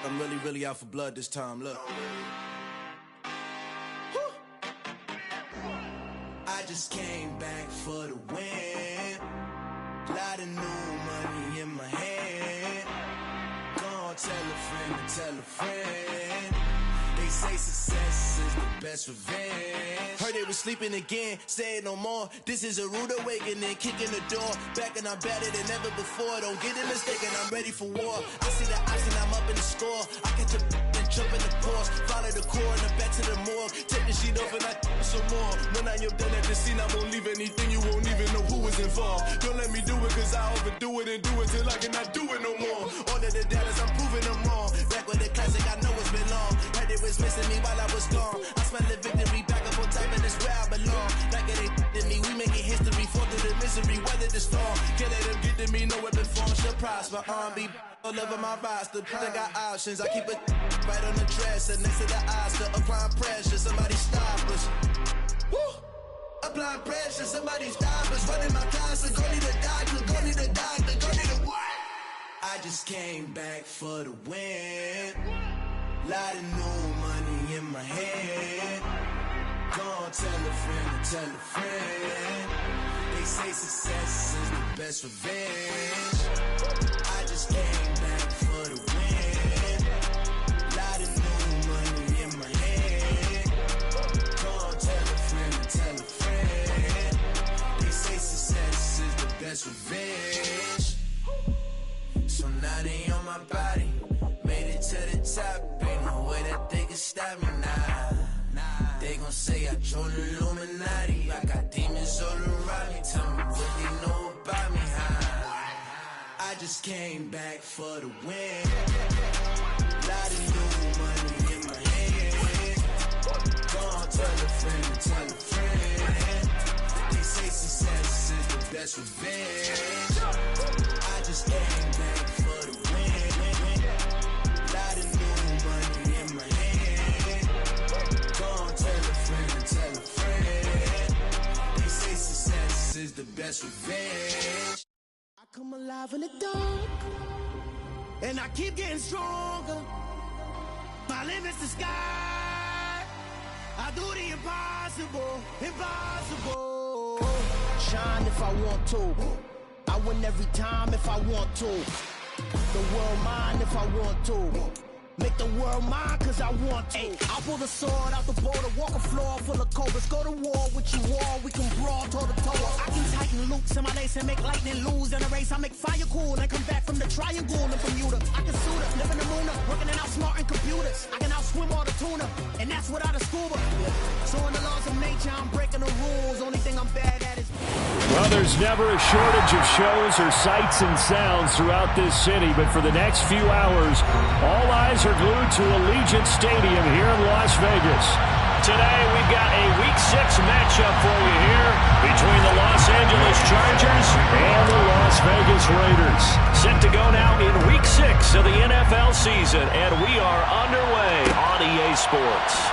I'm really out for blood this time, look. I just came back for the win. Lot of new money in my hand. Gonna tell a friend. They say success is the best revenge. Heard they was sleeping again, say it no more. This is a rude awakening, kicking the door. Back and I'm better than ever before. Don't get it mistaken, I'm ready for war. I see the option, I'm up in the score. I catch a and jump in the course. Follow the core and then back to the morgue. Take the sheet off and I some more. When I am done at the scene, I won't leave anything. You won't even know who is involved. Don't let me do it, cause I overdo it and do it till I cannot do it no more. All of the doubters, I'm proving them wrong. Back with the classic, I know it's been long. Heard it was missing me while I was gone. I smell the victory back up on time, and it's where I belong. Like it ain't to me, we making history. Fall through the misery, weather the storm. Can't let them get to me, no weapon form should prosper. R&B all over my roster. I got options, I keep it right on the dresser. Next to the Oscar, applying pressure. Somebody stop us. Woo! Applying pressure, somebody stop us. Running my class, go need a doctor, go need a doctor, go need a what? I just came back for the win. Lot of new money in my hand. Gonna tell a friend. They say success is the best revenge. I just came back for the win. Lot of new money in my hand. Gonna tell a friend. They say success is the best revenge. So now they on my body. Made it to the top. Ain't no way that they can stop me now. They gon' say I joined the Illuminati. I got demons all around me. Tell me what they know about me, huh? I just came back for the win. Lot of new money in my hand. Gonna tell a friend. They say success is the best revenge. I just came back for the win. Lot of new money in my hand. Gonna tell a friend. They say success is the best revenge. I come alive in the dark, and I keep getting stronger. My limit's the sky. I do the impossible. Shine if I want to. I win every time if I want to. The world mine if I want to. Make the world mine cause I want to. I'll pull the sword out the border, walk a floor full of cobras. Go to war with you war, we can brawl toe to toe. I can tighten loops in my lace and make lightning lose in a race. I make fire cool and come back from the triangle in Bermuda. I can suit up, live in the moon, working and outsmarting computers. I can outswim all the tuna, and that's without a scuba. So in the laws of nature, I'm breaking the rules. Only thing I'm bad at is... Well, there's never a shortage of shows or sights and sounds throughout this city, but for the next few hours, all eyes are glued to Allegiant Stadium here in Las Vegas. Today, we've got a Week 6 matchup for you here between the Los Angeles Chargers and the Las Vegas Raiders. Set to go now in Week 6 of the NFL season, and we are underway on EA Sports.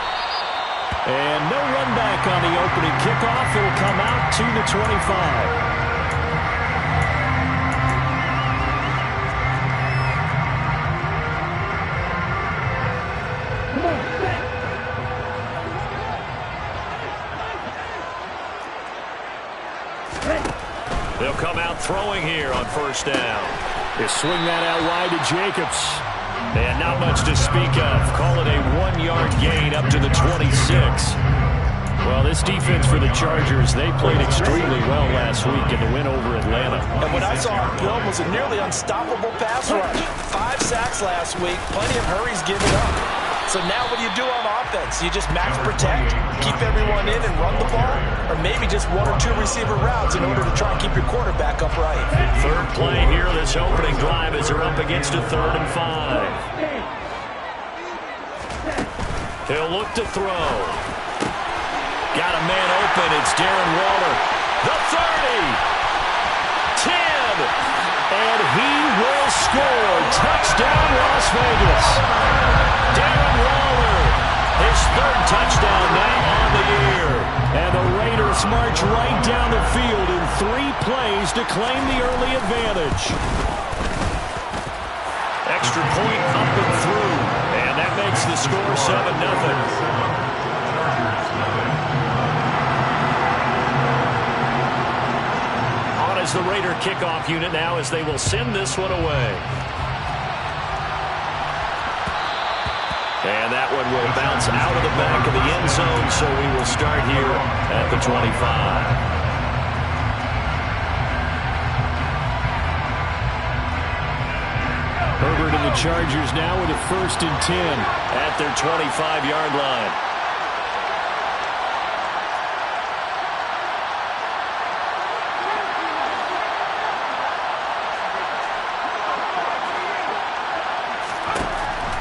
And no run back on the opening kickoff. It'll come out to the 25. They'll come out throwing here on first down. They swing that out wide to Jacobs. And not much to speak of. Call it a 1-yard gain up to the 26. Well, this defense for the Chargers, they played extremely well last week in the win over Atlanta. And what I saw on film was a nearly unstoppable pass rush. 5 sacks last week, plenty of hurries given up. So now what do you do on offense? You just max protect, keep everyone in and run the ball, or maybe just 1 or 2 receiver routes in order to try and keep your quarterback upright. Third play here, this opening drive as they're up against a 3rd and 5. He'll look to throw. Got a man open. It's Darren Waller. The 30. 10. And he will score. Touchdown, Las Vegas. Darren Waller, his 3rd touchdown now on the year. And the Raiders march right down the field in 3 plays to claim the early advantage. Extra point up and through. that makes the score 7-0. As the Raider kickoff unit now, as they will send this one away. And that one will bounce out of the back of the end zone, so we will start here at the 25. Herbert and the Chargers now with a 1st and 10 at their 25-yard line.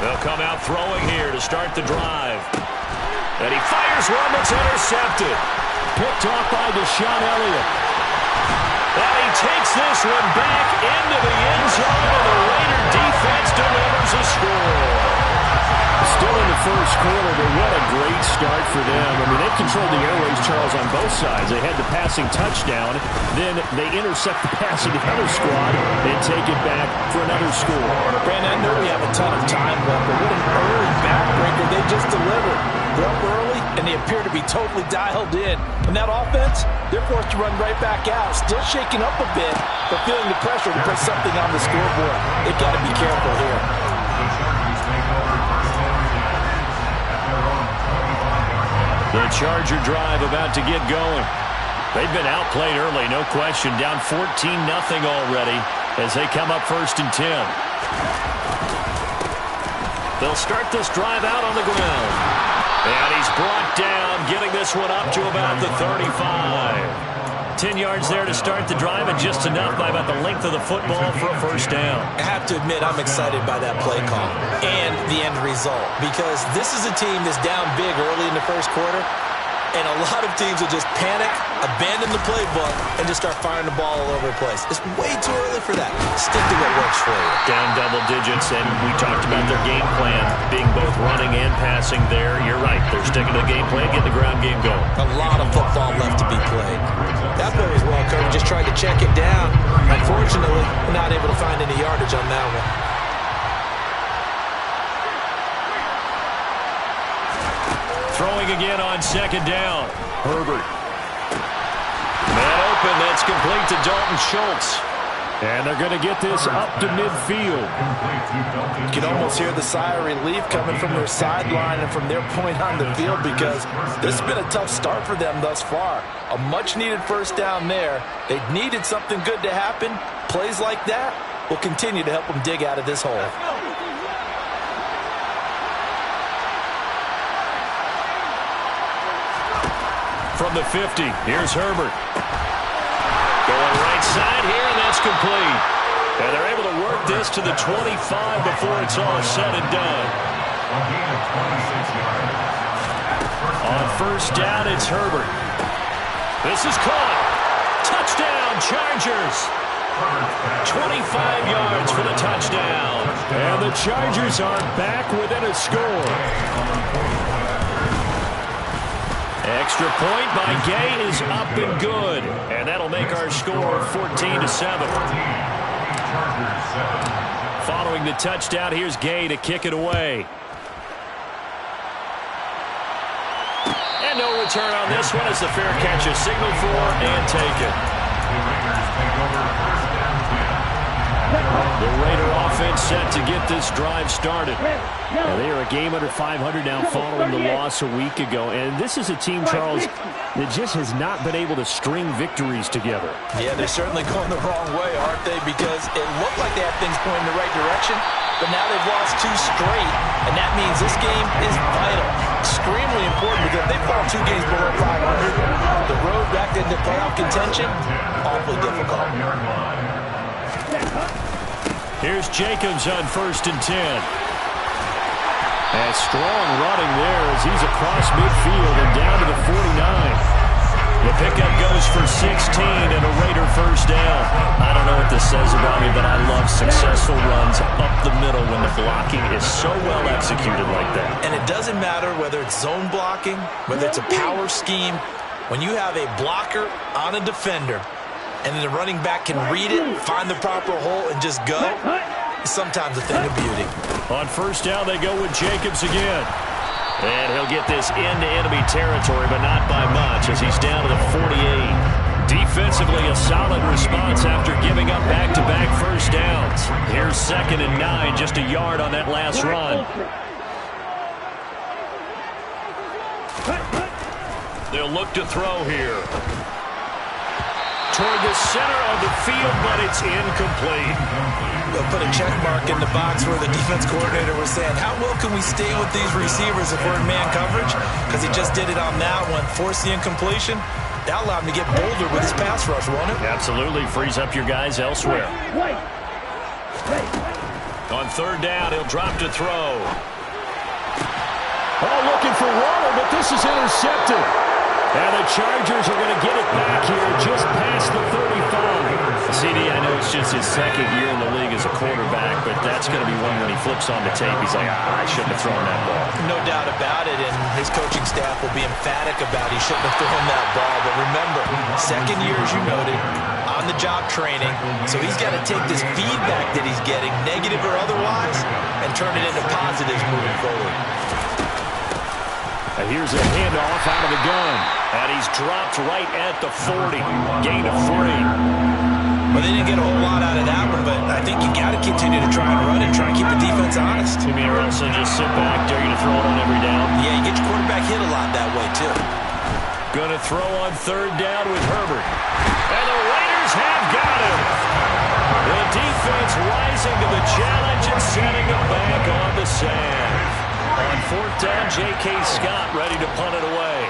They'll come out throwing here to start the drive. And he fires one that's intercepted. Picked off by Deshaun Elliott. And he takes this one back into the end zone, and the Raider defense delivers a score. Still in the first quarter, but what a great start for them. I mean, they've controlled the airways, Charles, on both sides. They had the passing touchdown, then they intercept the pass of the other squad and take it back for another score. Brandon, I know we have a ton of time left, but what an early backbreaker they just delivered. They're up early, and they appear to be totally dialed in. And that offense, they're forced to run right back out, still shaking up a bit, but feeling the pressure to put something on the scoreboard. They've got to be careful here. The Charger drive about to get going. They've been outplayed early, no question. Down 14-0 already as they come up 1st and 10. They'll start this drive out on the ground. And he's brought down, getting this one up to about the 35. 10 yards there to start the drive, and just enough by about the length of the football for a 1st down. I have to admit, I'm excited by that play call and the end result, because this is a team that's down big early in the first quarter, and a lot of teams will just panic, abandon the playbook, and just start firing the ball all over the place. It's way too early for that. Stick to what works for you. Down double digits, and we talked about their game plan being both running and passing there. You're right. They're sticking to the game plan, getting the ground game going. A lot of football left to be played. That play was well covered. Just tried to check it down. Unfortunately, not able to find any yardage on that one. Throwing again on 2nd down. Herbert. Man open. That's complete to Dalton Schultz. And they're going to get this up to midfield. You can almost hear the sigh of relief coming from their sideline and from their point on the field, because this has been a tough start for them thus far. A much-needed 1st down there. They needed something good to happen. Plays like that will continue to help them dig out of this hole. From the 50, here's Herbert. Going right side here, and that's complete. And they're able to work this to the 25 before it's all said and done. On 1st down, it's Herbert. This is caught. Touchdown, Chargers. 25 yards for the touchdown. And the Chargers are back within a score. Extra point by Gay is up and good. And that'll make our score 14-7. Following the touchdown, here's Gay to kick it away. And no return on this one as the fair catch is signaled for and taken. The Raider offense set to get this drive started. Now they are a game under 500 now following the loss a week ago. And this is a team, Charles, that just has not been able to string victories together. Yeah, they're certainly going the wrong way, aren't they? Because it looked like they had things pointing in the right direction, but now they've lost 2 straight, and that means this game is vital. Extremely important, because if they fall 2 games below 500, the road back into playoff contention, awfully difficult. Here's Jacobs on 1st and 10. And strong running there as he's across midfield and down to the 49. The pickup goes for 16 and a Raider 1st down. I don't know what this says about me, but I love successful runs up the middle when the blocking is so well executed like that. And it doesn't matter whether it's zone blocking, whether it's a power scheme. When you have a blocker on a defender, and then the running back can read it, find the proper hole, and just go, Sometimes a thing of beauty. On first down, they go with Jacobs again. And he'll get this into enemy territory, but not by much as he's down to the 48. Defensively, a solid response after giving up back-to-back first downs. Here's 2nd and 9, just a yard on that last run. They'll look to throw here. Toward the center of the field, but it's incomplete. They'll put a check mark in the box where the defense coordinator was saying, how well can we stay with these receivers if we're in man coverage? Because he just did it on that one. Force the incompletion. That allowed him to get bolder with his pass rush, won't it? Absolutely. Frees up your guys elsewhere. On third down, he'll drop to throw. Oh, looking for Waller, but this is intercepted. And the Chargers are going to get it back here just past the 35. CD, I know it's just his 2nd year in the league as a quarterback, but that's going to be one when he flips on the tape. He's like, I shouldn't have thrown that ball. No doubt about it, and his coaching staff will be emphatic about he shouldn't have thrown that ball. But remember, 2nd year, as you noted, on-the-job training, so he's got to take this feedback that he's getting, negative or otherwise, and turn it into positives moving forward. Here's a handoff out of the gun. And he's dropped right at the 40. Gain of 3. Well, they didn't get a whole lot out of that one, but I think you got to continue to try and run and try and keep the defense honest. You mean also just sit back, dare you to throw it on every down? Yeah, you get your quarterback hit a lot that way, too. Going to throw on third down with Herbert. And the Raiders have got him. The defense rising to the challenge and setting it back on the sand. On fourth down, J.K. Scott ready to punt it away.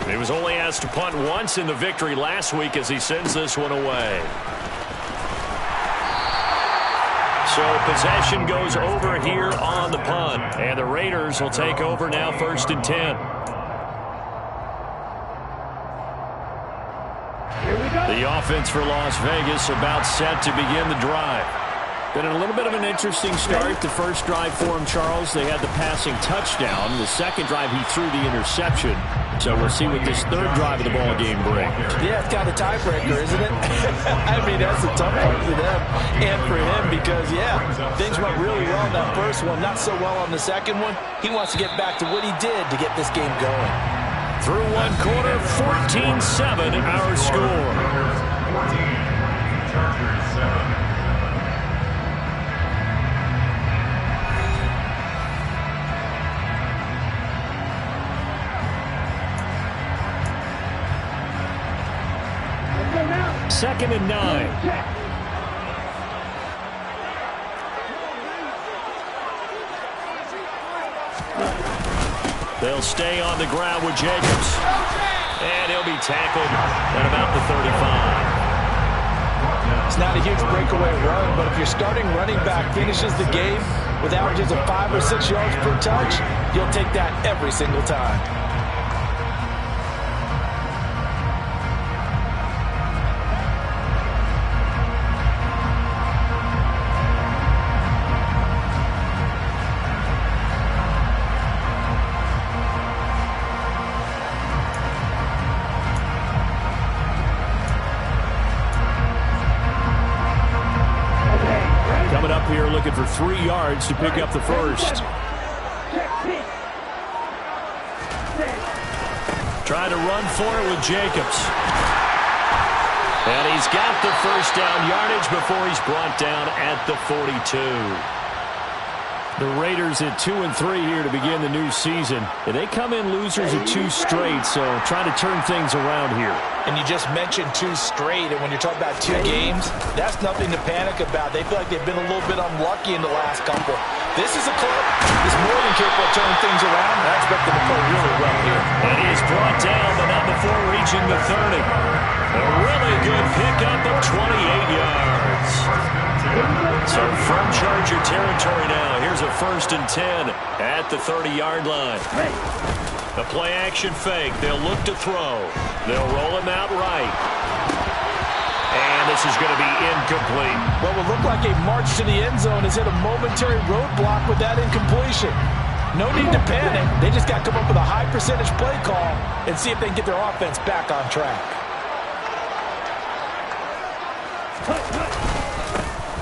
He was only asked to punt once in the victory last week as he sends this one away. So possession goes over here on the punt. And the Raiders will take over now 1st and 10. The offense for Las Vegas about set to begin the drive. Been a little bit of an interesting start. The first drive for him, Charles, they had the passing touchdown. The second drive, he threw the interception. So we'll see what this third drive of the ball game brings. Yeah, it's kind of a tiebreaker, isn't it? I mean, that's the tough part for them and for him because, yeah, things went really well in that first one, not so well on the second one. He wants to get back to what he did to get this game going. Through one quarter, 14-7 our score. 14, Chargers 7. Second and 9. They'll stay on the ground with Jacobs. And he'll be tackled at about the 35. It's not a huge breakaway run, but if your starting running back finishes the game with averages of 5 or 6 yards per touch, you'll take that every single time. Looking for 3 yards to pick up the first. Trying to run for it with Jacobs. And he's got the first down yardage before he's brought down at the 42. The Raiders at 2-3 here to begin the new season. And they come in losers of 2 straight, so try to turn things around here. And you just mentioned 2 straight, and when you're talking about 2 games, that's nothing to panic about. They feel like they've been a little bit unlucky in the last couple. This is a club that's more than capable of turning things around. I expect them to play really well here. And he's brought down, but not before reaching the 30. A really good pickup of 28 yards. So from Charger territory now, here's a 1st and 10 at the 30-yard line. A play-action fake. They'll look to throw. They'll roll him out right. And this is going to be incomplete. What will look like a march to the end zone has hit a momentary roadblock with that incompletion. No need to panic. They just got to come up with a high-percentage play call and see if they can get their offense back on track.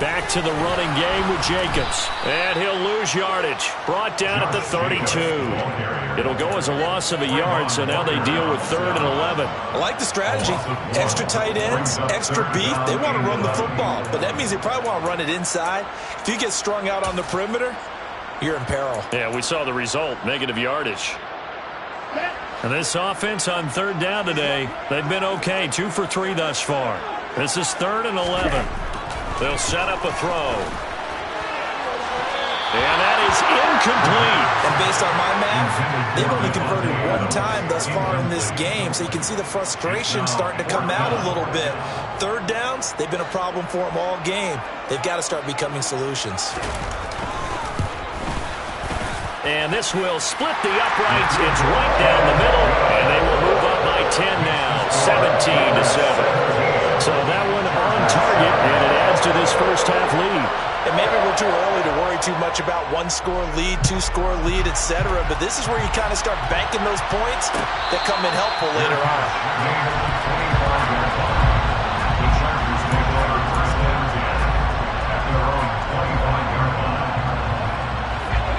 Back to the running game with Jacobs. And he'll lose yardage. Brought down at the 32. It'll go as a loss of a yard, so now they deal with 3rd and 11. I like the strategy. Extra tight ends, extra beef. They want to run the football, but that means they probably want to run it inside. If you get strung out on the perimeter, you're in peril. Yeah, we saw the result, negative yardage. And this offense on 3rd down today, they've been okay, 2 for 3 thus far. This is 3rd and 11. They'll set up a throw. And that is incomplete. And based on my math, they've only converted 1 time thus far in this game, so you can see the frustration starting to come out a little bit. 3rd downs, they've been a problem for them all game. They've got to start becoming solutions. And this will split the uprights. It's right down the middle, and they will move up by 10 now, 17-7. So that one on target, and it adds to this first half lead. And maybe we're too early to worry too much about 1-score lead, 2-score lead, etc. But this is where you kind of start banking those points that come in helpful later on.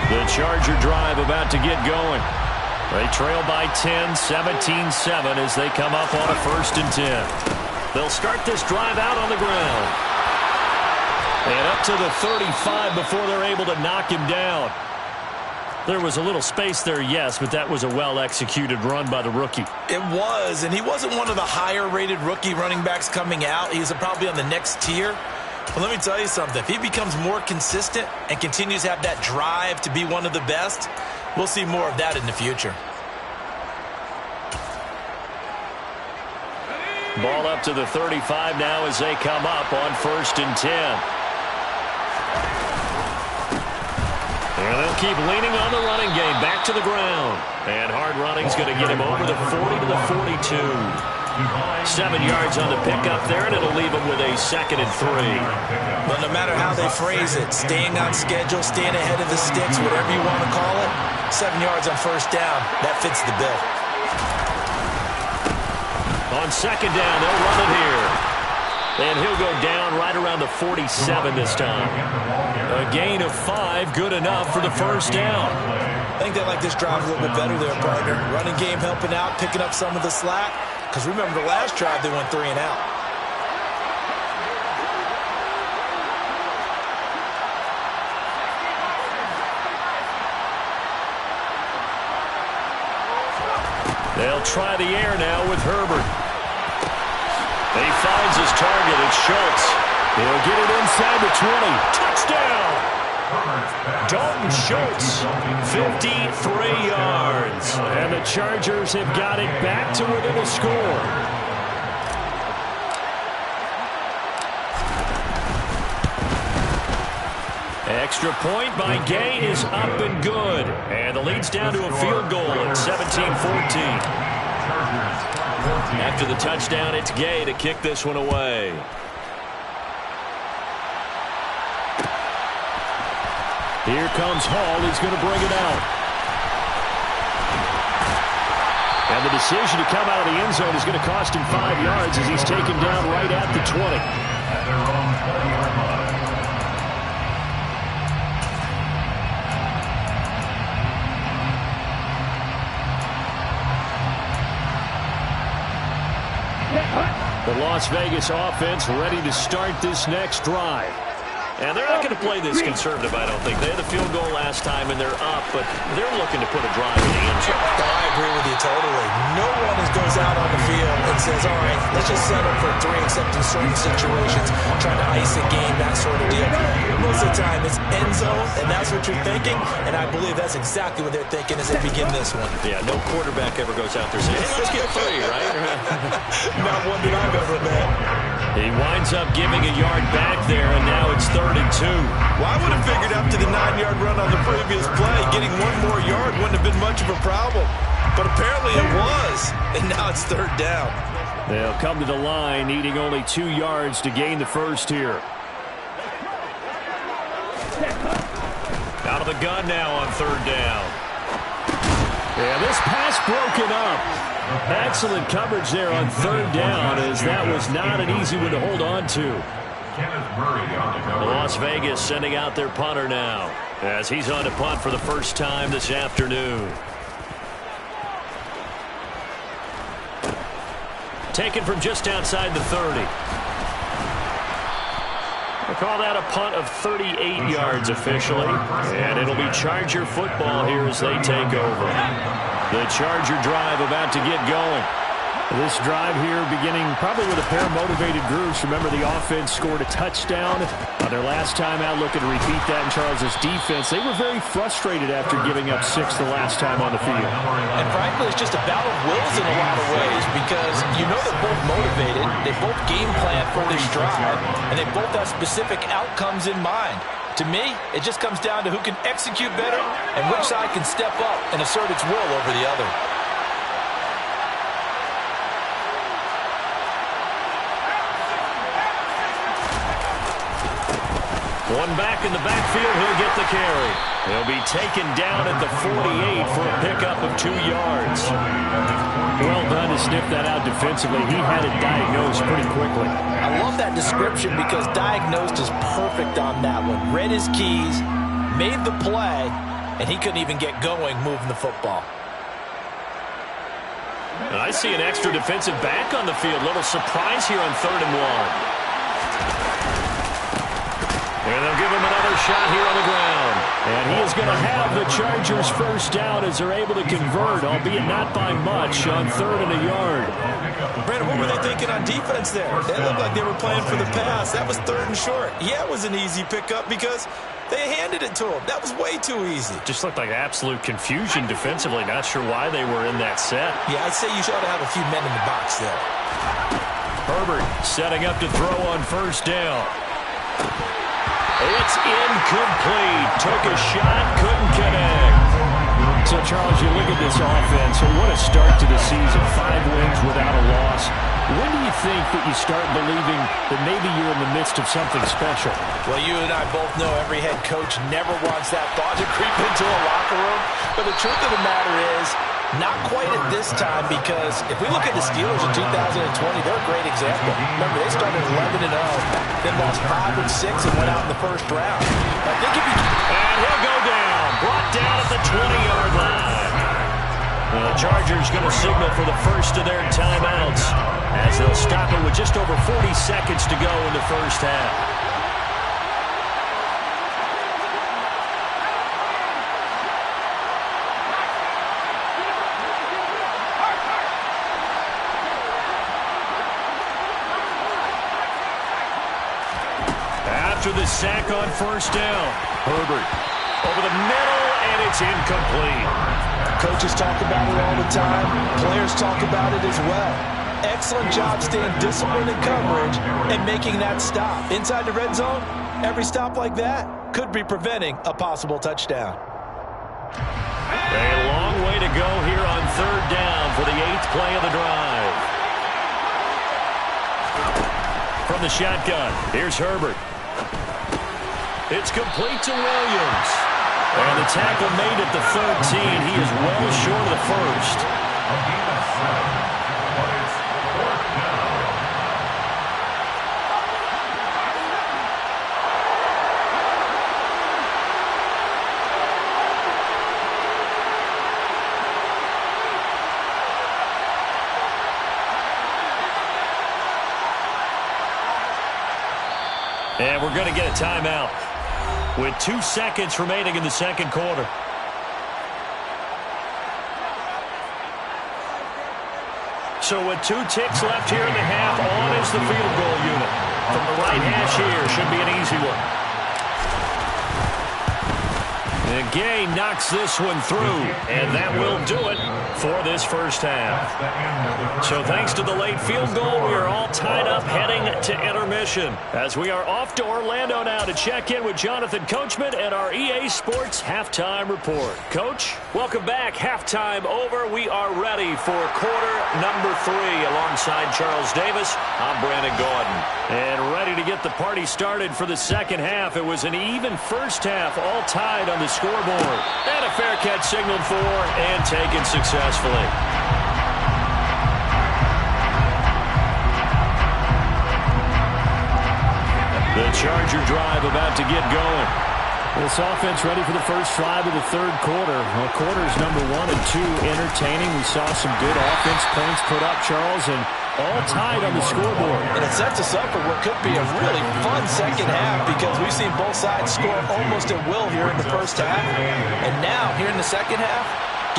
The Charger drive about to get going. They trail by 10, 17-7 as they come up on a 1st and 10. They'll start this drive out on the ground. And up to the 35 before they're able to knock him down. There was a little space there, yes, but that was a well-executed run by the rookie. It was, and he wasn't one of the higher-rated rookie running backs coming out. He's probably on the next tier. But let me tell you something. If he becomes more consistent and continues to have that drive to be one of the best, we'll see more of that in the future. Ball up to the 35 now as they come up on 1st and 10. And they'll keep leaning on the running game. Back to the ground. And hard running's going to get him over the 40 to the 42. 7 yards on the pickup there, and it'll leave him with a 2nd and 3. But no matter how they phrase it, staying on schedule, staying ahead of the sticks, whatever you want to call it, 7 yards on 1st down, that fits the bill. On 2nd down, they'll run it here. And he'll go down right around the 47 this time. A gain of 5, good enough for the 1st down. I think they like this drive a little bit better there, partner. Running game helping out, picking up some of the slack. Because remember the last drive, they went 3 and out. They'll try the air now with Herbert. He finds his target. It's Schultz. He'll get it inside the 20. Touchdown! Dalton Schultz, 53 yards. And the Chargers have got it back to within a score. Extra point by Gay is up and good. And the lead's down to a field goal at 17-14. After the touchdown, it's Gay to kick this one away. Here comes Hall. He's going to bring it out. And the decision to come out of the end zone is going to cost him 5 yards as he's taken down right at the 20. At their own 20-yard line. The Las Vegas offense ready to start this next drive. And they're not going to play this conservative, I don't think. They had the field goal last time, and they're up, but they're looking to put a drive in the end zone. I agree with you totally. No one goes out on the field and says, all right, let's just settle for 3, except in certain situations, trying to ice a game, that sort of deal. Most of the time, it's end zone, and that's what you're thinking, and I believe that's exactly what they're thinking as they begin this one. Yeah, no quarterback ever goes out there saying, hey, let's get 3, right? Not one that I've ever met. He winds up giving a yard back there, and now it's 3rd and 2. Well, I would have figured after the 9-yard run on the previous play, getting 1 more yard wouldn't have been much of a problem. But apparently it was, and now it's 3rd down. They'll come to the line, needing only 2 yards to gain the first here. Out of the gun now on 3rd down. Yeah, this pass broken up. Excellent coverage there on 3rd down, as that was not an easy one to hold on to. Kenneth Murray on the cover. Las Vegas sending out their punter now as he's on to punt for the first time this afternoon. Taken from just outside the 30. We'll call that a punt of 38 yards officially. And it'll be Charger football here as they take over. The Charger drive about to get going. This drive here beginning probably with a pair of motivated groups. Remember, the offense scored a touchdown on their last time out, looking to repeat that in Charles' defense. They were very frustrated after giving up 6 the last time on the field. And frankly, it's just a battle of wills in a lot of ways because you know they're both motivated. They both game plan for this drive, and they both have specific outcomes in mind. To me, it just comes down to who can execute better and which side can step up and assert its will over the other. One back in the backfield, he'll get the carry. He'll be taken down at the 48 for a pickup of 2 yards. Well done to sniff that out defensively. He had it diagnosed pretty quickly. I love that description because diagnosed is perfect on that one. Read his keys, made the play, and he couldn't even get going moving the football. And I see an extra defensive back on the field. Little surprise here on 3rd and 1. And they'll give him another shot here on the ground. And he is going to have the Chargers first down as they're able to convert, albeit not by much, on 3rd and a yard. Brandon, what were they thinking on defense there? They looked like they were playing for the pass. That was 3rd and short. Yeah, it was an easy pickup because they handed it to him. That was way too easy. Just looked like absolute confusion defensively. Not sure why they were in that set. Yeah, I'd say you should have a few men in the box there. Herbert setting up to throw on 1st down. It's incomplete. Took a shot, couldn't connect. So, Charles, you look at this offense, and what a start to the season. 5 wins without a loss. When do you think that you start believing that maybe you're in the midst of something special? Well, you and I both know every head coach never wants that thought to creep into a locker room. But the truth of the matter is, not quite at this time, because if we look at the Steelers in 2020, they're a great example. Remember, they started 11-0, then lost 5 and 6 and went out in the 1st round. I think if you... And he'll go down. Brought down at the 20-yard line. The Chargers going to signal for the first of their timeouts as they'll stop it with just over 40 seconds to go in the first half. After the sack on 1st down, Herbert over the middle, and it's incomplete. Coaches talk about it all the time. Players talk about it as well. Excellent job staying disciplined in coverage and making that stop. Inside the red zone, every stop like that could be preventing a possible touchdown. A long way to go here on 3rd down for the 8th play of the drive. From the shotgun, here's Herbert. It's complete to Williams. And the tackle made at the 13. He is well short of the 1st. And we're going to get a timeout with 2 seconds remaining in the 2nd quarter. So with 2 ticks left here in the half, on is the field goal unit. From the right hash here, should be an easy one. And Gay knocks this one through, and that will do it for this first half. So thanks to the late field goal, we are all tied up heading to intermission as we are off to Orlando now to check in with Jonathan Coachman and our EA Sports Halftime Report. Coach, welcome back. Halftime over. We are ready for quarter number 3 alongside Charles Davis. I'm Brandon Gaudin. And ready to get the party started for the second half. It was an even first half, all tied on the scoreboard. And a fair catch signaled for and taken successfully. The Charger drive about to get going. This offense ready for the first drive of the third quarter. Well, quarters number 1 and 2 entertaining. We saw some good offense points put up, Charles, and all tied on the scoreboard. And it sets us up for what could be a really fun second half because we've seen both sides score almost at will here in the first half. And now, here in the second half,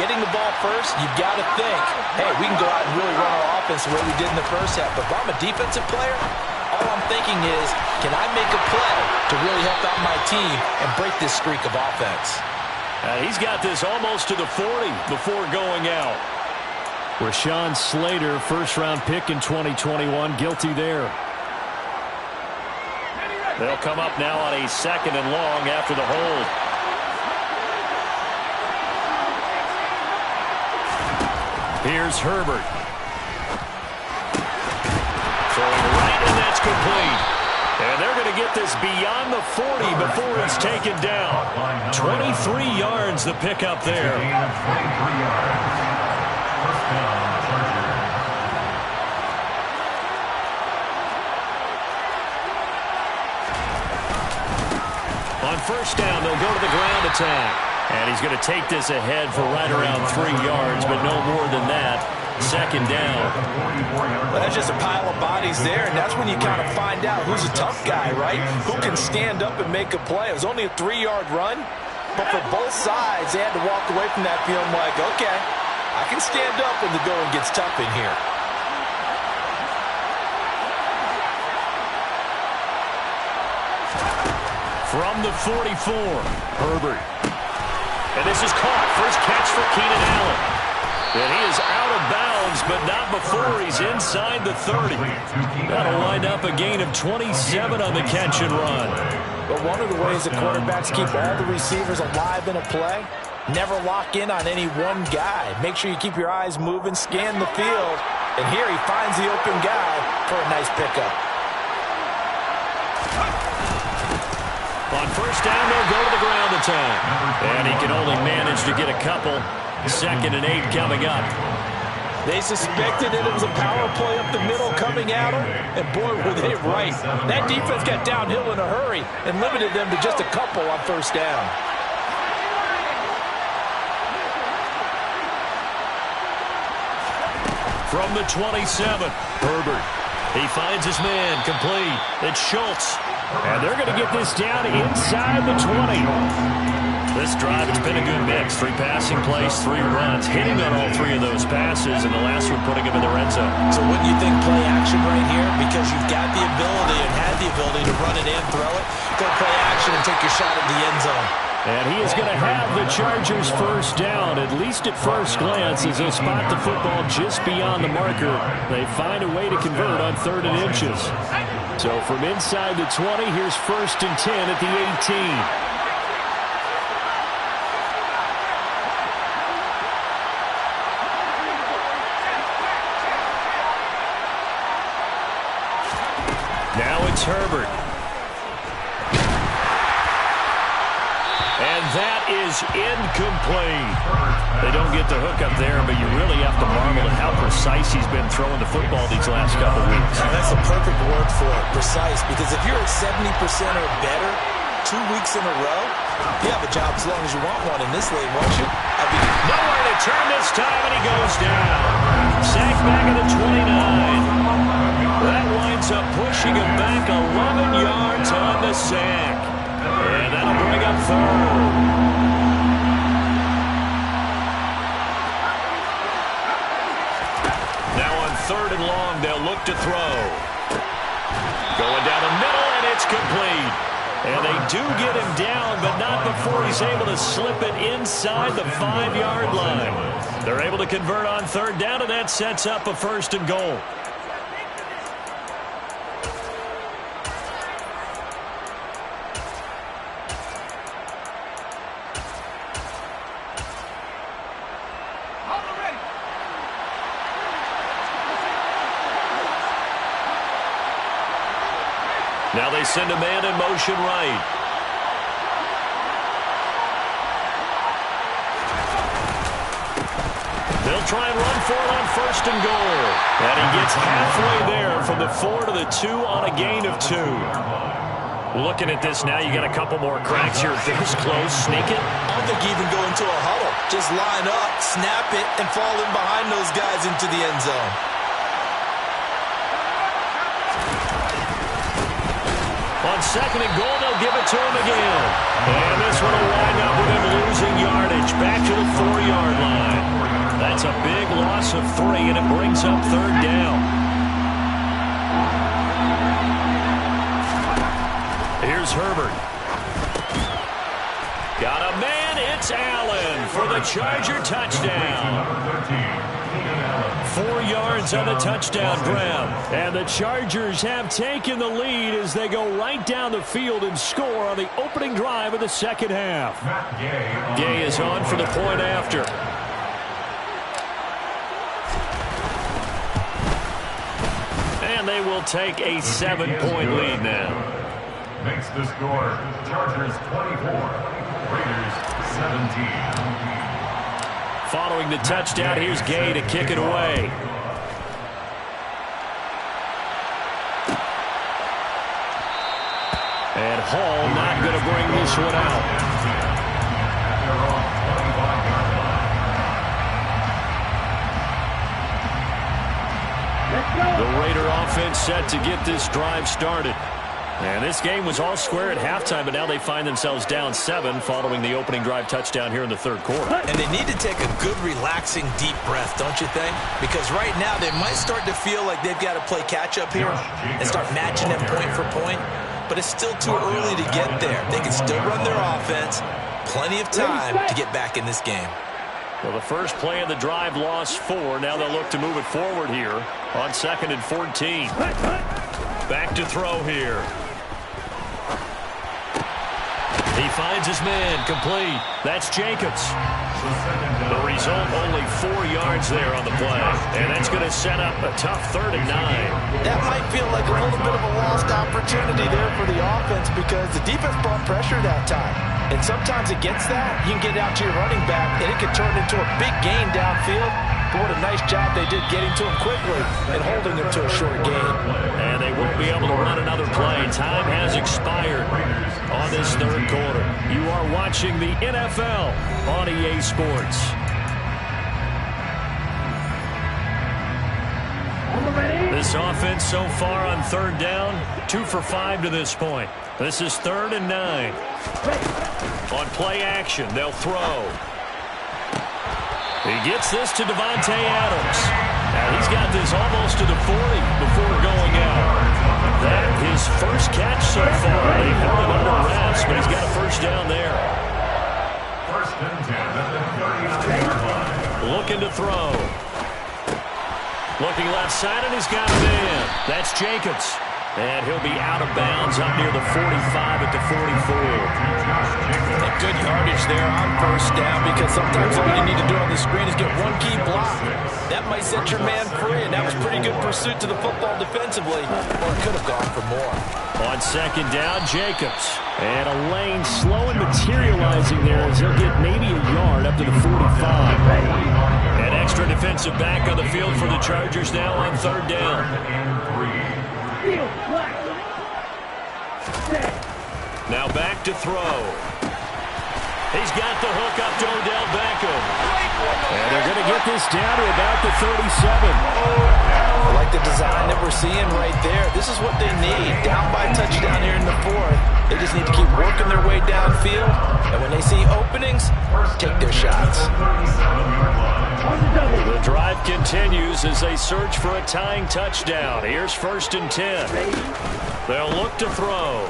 getting the ball first, you've got to think, hey, we can go out and really run our offense the way we did in the first half. But if I'm a defensive player, all I'm thinking is, can I make a play to really help out my team and break this streak of offense? He's got this almost to the 40 before going out. Rashawn Slater, first-round pick in 2021, guilty there. They'll come up now on a 2nd and long after the hold. Here's Herbert. Throwing right, and that's complete. And they're going to get this beyond the 40 before it's taken down. 23 yards the pickup there. 23 yards. First down, Chargers. On first down, they'll go to the ground attack. And he's going to take this ahead for right around 3 yards, but no more than that. 2nd down. Well, that's just a pile of bodies there, and that's when you kind of find out who's a tough guy, right? Who can stand up and make a play. It was only a 3-yard run, but for both sides, they had to walk away from that feeling like, okay, I can stand up when the going gets tough in here. From the 44, Herbert. And this is caught. First catch for Keenan Allen. And he is out of bounds, but not before he's inside the 30. That'll wind up a gain of 27 on the catch and run. But one of the ways the quarterbacks keep all the receivers alive in a play, never lock in on any one guy. Make sure you keep your eyes moving, scan the field. And here he finds the open guy for a nice pickup. On first down, they'll go to the ground attack. And he can only manage to get a couple. 2nd and 8 coming up. They suspected that it was a power play up the middle coming at them, and boy, were they right. That defense got downhill in a hurry and limited them to just a couple on first down. From the 27, Herbert. He finds his man, complete. It's Schultz. And they're going to get this down inside the 20. This drive, it's been a good mix. 3 passing plays, 3 runs, hitting on all 3 of those passes, and the last one putting him in the red zone. So wouldn't you think play action right here? Because you've got the ability and had the ability to run it and throw it. Go play action and take your shot at the end zone. And he is going to have the Chargers first down, at least at first glance, as they spot the football just beyond the marker. They find a way to convert on 3rd and inches. So from inside the 20, here's 1st and 10 at the 18. Now it's Herbert. And that is incomplete. They don't get the hook up there, but you really have to marvel at how precise he's been throwing the football these last couple weeks. That's a perfect word for it, precise, because if you're at 70% or better 2 weeks in a row, you have a job as long as you want one in this league, won't you? Nowhere to turn this time, and he goes down. Sacked back at the 29. That winds up pushing him back 11 yards on the sack. And that'll bring up 3rd. Now on 3rd and long, they'll look to throw. Going down the middle, and it's complete. And they do get him down, but not before he's able to slip it inside the 5-yard line. They're able to convert on 3rd down, and that sets up a 1st and goal. Now they send a man in motion right. They'll try and run for it on 1st and goal. And he gets halfway there from the 4 to the 2 on a gain of 2. Looking at this now, you got a couple more cracks here. This close, sneak it. I don't think you even go into a huddle. Just line up, snap it, and fall in behind those guys into the end zone. On second and goal, they'll give it to him again. And this one will wind up with him losing yardage back to the 4-yard line. That's a big loss of 3, and it brings up third down. Here's Herbert. Got a man. It's Allen for the Charger touchdown. 4 yards on the touchdown grab. And the Chargers have taken the lead as they go right down the field and score on the opening drive of the second half. Gay is on for the point after. And they will take a 7-point lead now. Makes the score Chargers 24, Raiders 17. Following the touchdown, here's Gay to kick it away. And Hall not going to bring this one out. The Raider offense set to get this drive started. And this game was all square at halftime, but now they find themselves down 7 following the opening drive touchdown here in the third quarter. And they need to take a good, relaxing, deep breath, don't you think? Because right now they might start to feel like they've got to play catch-up here and start matching them point for point. But it's still too early to get there. They can still run their offense. Plenty of time to get back in this game. Well, the first play of the drive lost 4. Now they'll look to move it forward here on 2nd and 14. Back to throw here. He finds his man, complete. That's Jacobs. The result, only 4 yards there on the play. And that's going to set up a tough 3rd and 9. That might feel like a little bit of a lost opportunity there for the offense because the defense brought pressure that time. And sometimes against that, you can get out to your running back, and it can turn into a big gain downfield. But what a nice job they did getting to him quickly and holding him to a short gain. And they won't be able to run another play. Time has expired on this third quarter. You are watching the NFL on EA Sports. This offense so far on 3rd down, 2 for 5 to this point. This is 3rd and 9. On play action, they'll throw. He gets this to Devontae Adams. Now he's got this almost to the 40 before going out. That his first catch so far. They held him under wraps, but he's got a first down there. 1st and 10 at the 39-yard line. Looking to throw. Looking left side, and he's got a man. That's Jacobs. And he'll be out of bounds up near the 45 at the 44. A good yardage there on 1st down because sometimes all you need to do on the screen is get one key block. That might set your man free, and that was pretty good pursuit to the football defensively, or it could have gone for more. On 2nd down, Jacobs. And a lane slow and materializing there as he'll get maybe a yard up to the 45. An extra defensive back on the field for the Chargers now on 3rd down. Now back to throw. He's got the hook up to Odell Beckham. And they're going to get this down to about the 37. I like the design that we're seeing right there. This is what they need. Down by touchdown here in the 4th. They just need to keep working their way downfield. And when they see openings, take their shots. The drive continues as they search for a tying touchdown. Here's 1st and 10. They'll look to throw.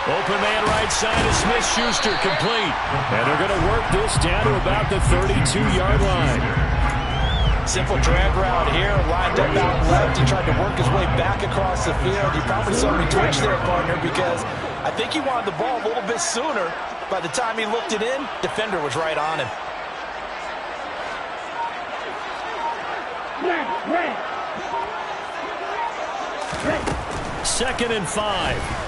Open man right side is Smith-Schuster, complete. And they're going to work this down to about the 32-yard line. Simple drag route here, lined up out left. He tried to work his way back across the field. You probably saw me twitch there, partner, because I think he wanted the ball a little bit sooner. By the time he looked it in, defender was right on him. Red. 2nd and 5.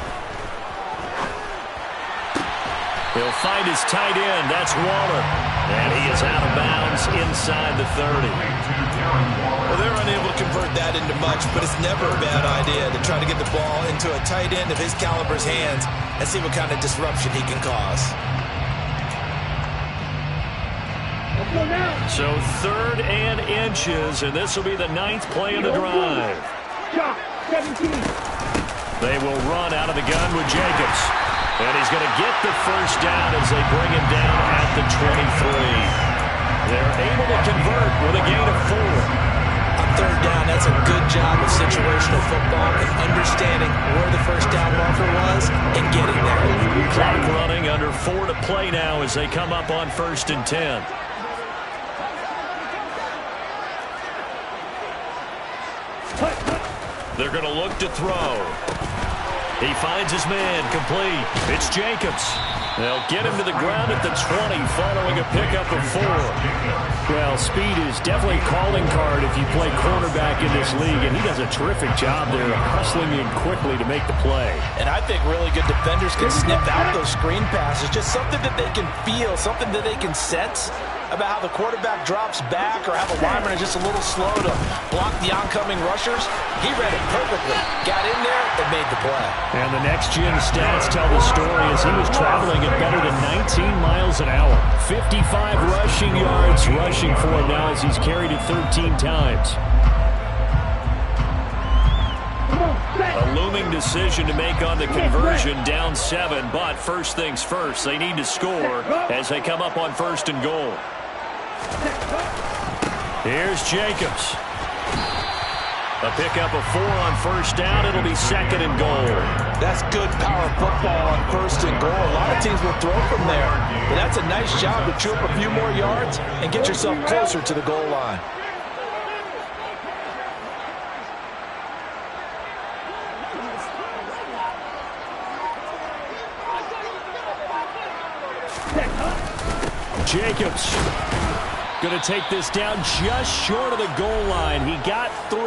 He'll find his tight end. That's Waller. And he is out of bounds inside the 30. Well, they're unable to convert that into much, but it's never a bad idea to try to get the ball into a tight end of his caliber's hands and see what kind of disruption he can cause. So 3rd and inches, and this will be the 9th play of the drive. They will run out of the gun with Jacobs. And he's going to get the first down as they bring him down at the 23. They're able to convert with a gain of 4. On 3rd down, that's a good job of situational football and understanding where the first down marker was and getting there. Clock running, under 4 to play now as they come up on 1st and 10. They're going to look to throw. He finds his man, complete. It's Jacobs. They'll get him to the ground at the 20 following a pickup of 4. Well, speed is definitely a calling card if you play quarterback in this league, and he does a terrific job there hustling in quickly to make the play. And I think really good defenders can sniff out those screen passes, just something that they can feel, something that they can sense about how the quarterback drops back or how the lineman is just a little slow to block the oncoming rushers. He read it perfectly, got in there, and made the play. And the next-gen stats tell the story as he was traveling at better than 19 miles an hour. 55 rushing yards rushing for him now as he's carried it 13 times. A looming decision to make on the conversion, down 7, but first things first, they need to score as they come up on 1st and goal. Here's Jacobs. A pickup of 4 on 1st down. It'll be 2nd and goal. That's good power football on 1st and goal. A lot of teams will throw from there, but that's a nice job to chew up a few more yards and get yourself closer to the goal line. Jacobs going to take this down just short of the goal line. He got 3,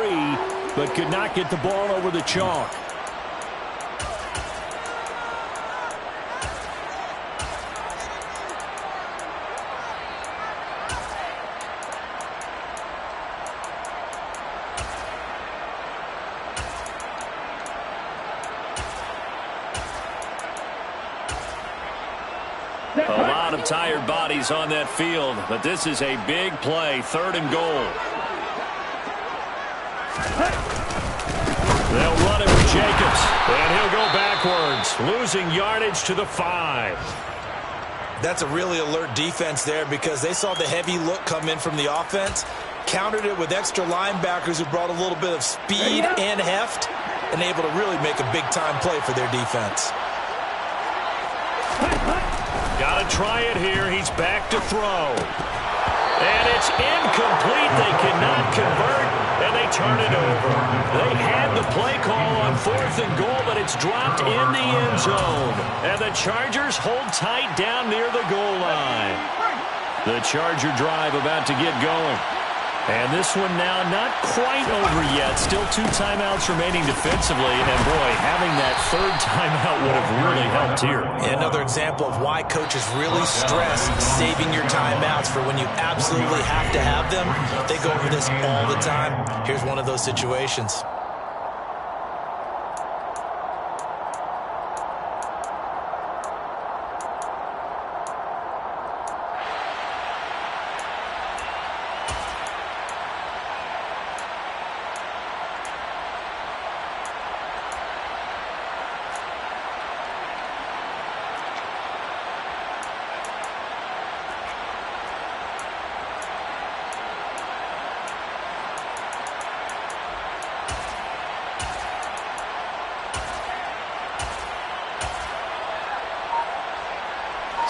but could not get the ball over the chalk. A lot of tired bodies on that field, but this is a big play, 3rd and goal. They'll run it with Jacobs, and he'll go backwards, losing yardage to the 5. That's a really alert defense there because they saw the heavy look come in from the offense, countered it with extra linebackers who brought a little bit of speed and heft, and able to really make a big-time play for their defense. Got to try it here. He's back to throw. And it's incomplete. They cannot convert, and they turn it over. They had the play call on 4th and goal, but it's dropped in the end zone. And the Chargers hold tight down near the goal line. The Charger drive about to get going. And this one now not quite over yet. Still 2 timeouts remaining defensively. And, boy, having that 3rd timeout would have really helped here. Another example of why coaches really stress saving your timeouts for when you absolutely have to have them. They go over this all the time. Here's one of those situations.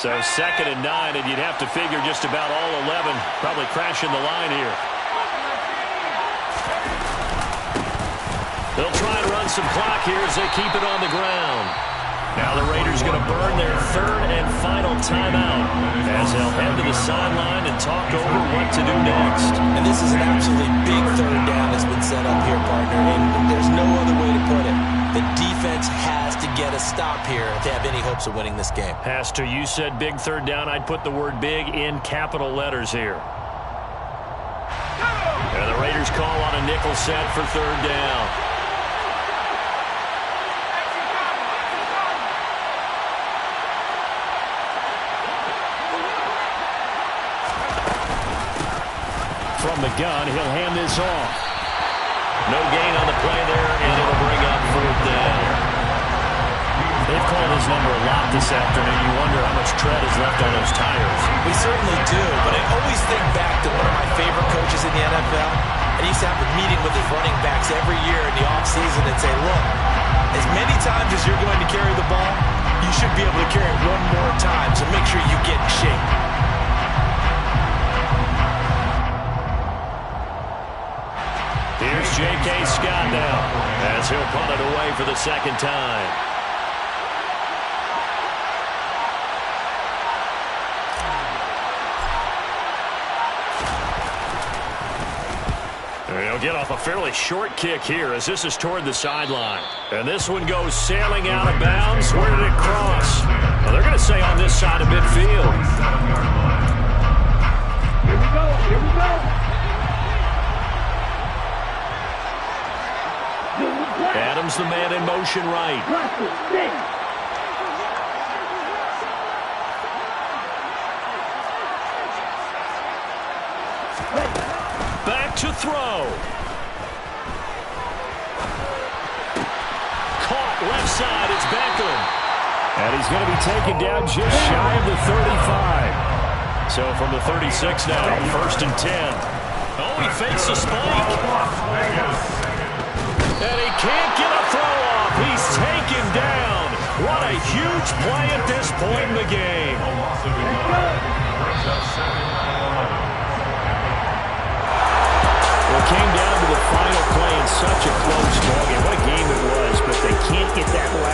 So 2nd and 9, and you'd have to figure just about all 11 probably crashing the line here. They'll try and run some clock here as they keep it on the ground. Now the Raiders going to burn their 3rd and final timeout as they'll head to the sideline and talk over what to do next. And this is an absolutely big 3rd down that's been set up here, partner, and there's no other way to put it. The defense has to get a stop here if they have any hope chance of winning this game. Pastor, you said big third down. I'd put the word big in capital letters here. And the Raiders call on a nickel set for third down. From the gun, he'll hand this off. No gain on the play there, and it'll bring up fourth down. They've called his number a lot this afternoon. You wonder how much tread is left on those tires. We certainly do, but I always think back to one of my favorite coaches in the NFL. And he used to have a meeting with his running backs every year in the offseason and say, look, as many times as you're going to carry the ball, you should be able to carry it one more time, so make sure you get in shape. Here's J.K. Scott now as he'll punt it away for the second time. He'll get off a fairly short kick here as this is toward the sideline. And this one goes sailing out of bounds. Where did it cross? Well, they're going to say on this side of midfield. Here we go. Here we go. Adams, the man in motion right. Back to throw. Caught left side. It's Beckham. And he's going to be taken down just shy of the 35. So from the 36 now, 1st and 10. Oh, he fakes a spike. And he can't get a throw off. He's taken down. What a huge play at this point in the game. Well, it came down to the final play in such a close ball game. What a game it was, but they can't get that last.